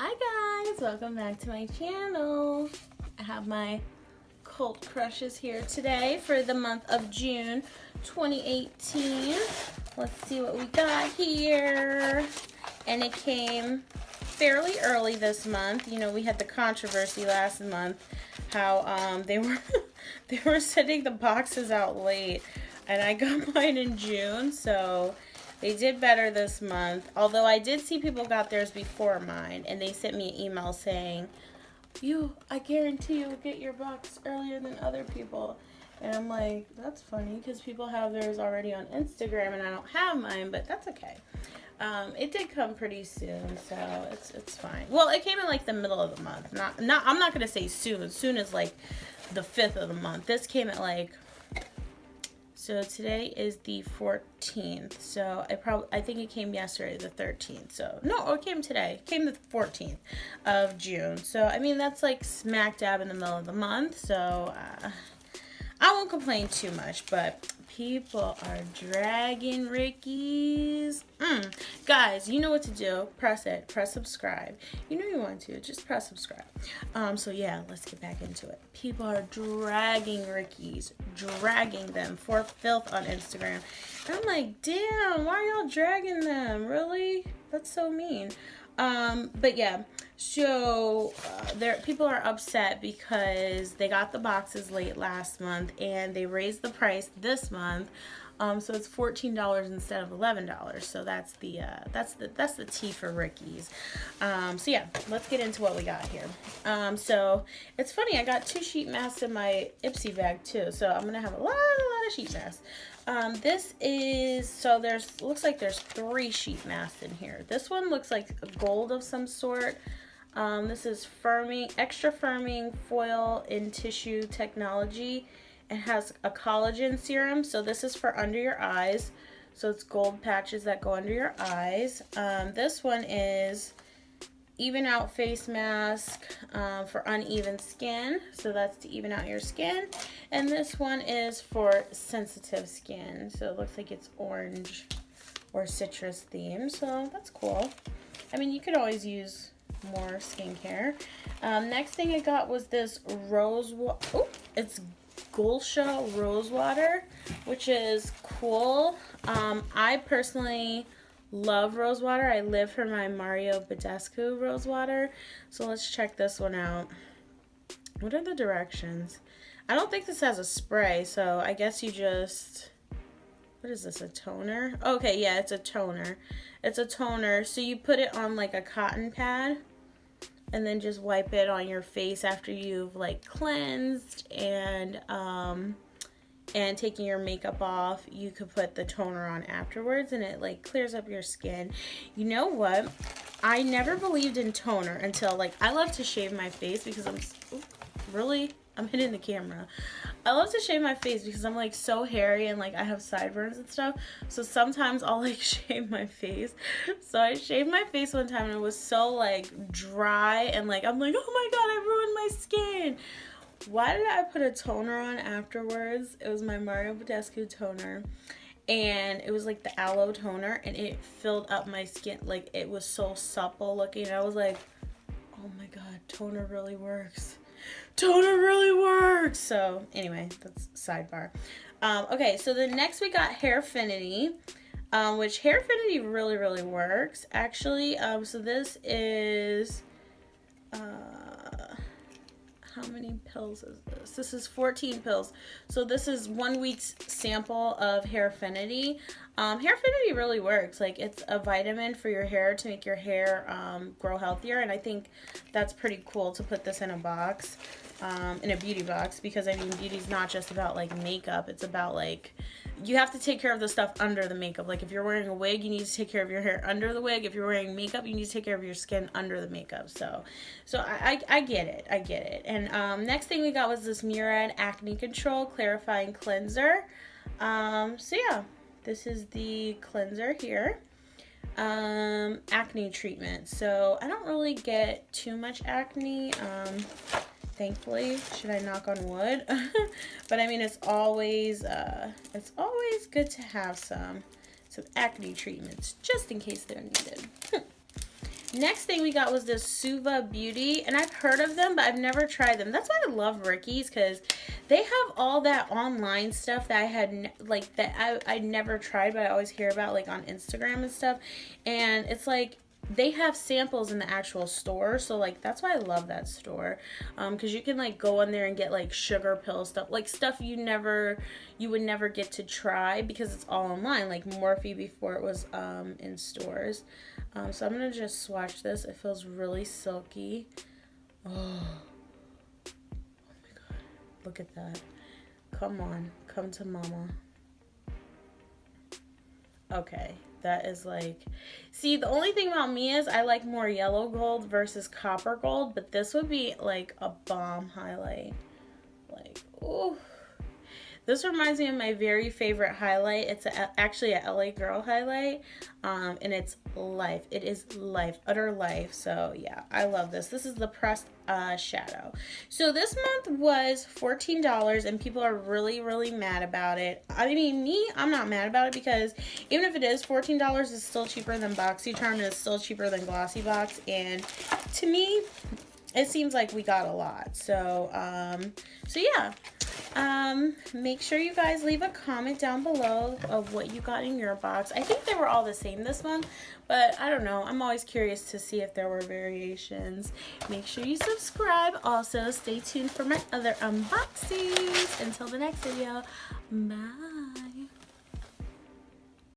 Hi guys, welcome back to my channel. I have my cult crushes here today for the month of June 2018. Let's see what we got here. And it came fairly early this month. You know, we had the controversy last month how they were sending the boxes out late, and I got mine in June, so they did better this month, although I did see people got theirs before mine, and they sent me an email saying, I guarantee you'll get your box earlier than other people. And I'm like, that's funny, because people have theirs already on Instagram, and I don't have mine, but that's okay. It did come pretty soon, so it's fine. Well, it came in like the middle of the month. I'm not going to say soon. Soon is like the 5th of the month. This came at like... So today is the 14th, so I think it came yesterday, the 13th. So no, it came today. It came the 14th of June. So I mean, that's like smack dab in the middle of the month. So I won't complain too much, but people are dragging Rickies. Guys, you know what to do. Press it. Press subscribe. You know you want to. Just press subscribe. So yeah, let's get back into it. People are dragging Rickies. Dragging them for filth on Instagram. And I'm like, damn, why are y'all dragging them? Really? That's so mean. But yeah, so people are upset because they got the boxes late last month and they raised the price this month. So it's $14 instead of $11. So that's the tea for Rickies. So yeah, let's get into what we got here. So it's funny, I got 2 sheet masks in my Ipsy bag too. So I'm gonna have a lot of sheet masks. This is, so looks like there's 3 sheet masks in here. This one looks like gold of some sort. This is extra firming foil in tissue technology. It has a collagen serum, so this is for under your eyes. So it's gold patches that go under your eyes. This one is even out face mask for uneven skin. So that's to even out your skin. And this one is for sensitive skin. So it looks like it's orange or citrus themed. So that's cool. I mean, you could always use more skincare. Next thing I got was this it's Gulsha rose water, which is cool. I personally love rose water. I live for my Mario Badescu rose water. So let's check this one out. What are the directions? I don't think this has a spray, so I guess you just... What is this, a toner? Okay, yeah, it's a toner. It's a toner, so you put it on like a cotton pad and then just wipe it on your face after you've like cleansed and taking your makeup off. You could put the toner on afterwards and it like clears up your skin. You know what? I never believed in toner until like, I love to shave my face because I'm hitting the camera. I love to shave my face because I'm like so hairy and like I have sideburns and stuff. So sometimes I'll like shave my face. So I shaved my face one time and it was so like dry and like I'm like, oh my god, I ruined my skin. Why did I put a toner on afterwards? It was my Mario Badescu toner. And it was like the aloe toner and it filled up my skin. Like it was so supple looking. I was like, oh my god, toner really works. Toner really works. So anyway, that's sidebar. Okay, so the next we got Hairfinity, which Hairfinity really works actually. So this is how many pills is this? This is 14 pills. So this is 1 week's sample of Hairfinity. Hairfinity really works. Like it's a vitamin for your hair to make your hair grow healthier, and I think that's pretty cool to put this in a box, in a beauty box, because I mean beauty's not just about like makeup. It's about like you have to take care of the stuff under the makeup. Like if you're wearing a wig, you need to take care of your hair under the wig. If you're wearing makeup, you need to take care of your skin under the makeup. So I get it. I get it. And next thing we got was this Murad Acne Control Clarifying Cleanser. So yeah, this is the cleanser here. Acne treatment. So I don't really get too much acne. Thankfully, should I knock on wood? But I mean, it's always good to have some acne treatments just in case they're needed. Next thing we got was this Suva Beauty, and I've heard of them, but I've never tried them. That's why I love Ricky's, because they have all that online stuff that I had, like, that I never tried, but I always hear about, like, on Instagram and stuff. And it's like, they have samples in the actual store, so like that's why I love that store, because you can like go in there and get like sugar pill stuff, like stuff you would never get to try because it's all online, like Morphe before it was in stores. So I'm gonna just swatch this. It feels really silky. Oh my god, look at that. Come on, come to mama. Okay, that is like, see, the only thing about me is I like more yellow gold versus copper gold, but this would be like a bomb highlight. Like, ooh. This reminds me of my very favorite highlight. It's actually a LA Girl highlight, and it's Life. It is Life, Utter Life. So yeah, I love this. This is the pressed shadow. So this month was $14, and people are really, really mad about it. I mean, I'm not mad about it, because even if it is $14, it's still cheaper than BoxyCharm, and it's still cheaper than Glossybox. And to me, it seems like we got a lot. So yeah. Make sure you guys leave a comment down below of what you got in your box. I think they were all the same this month, but I don't know. I'm always curious to see if there were variations. Make sure you subscribe. Also, stay tuned for my other unboxings. Until the next video, bye.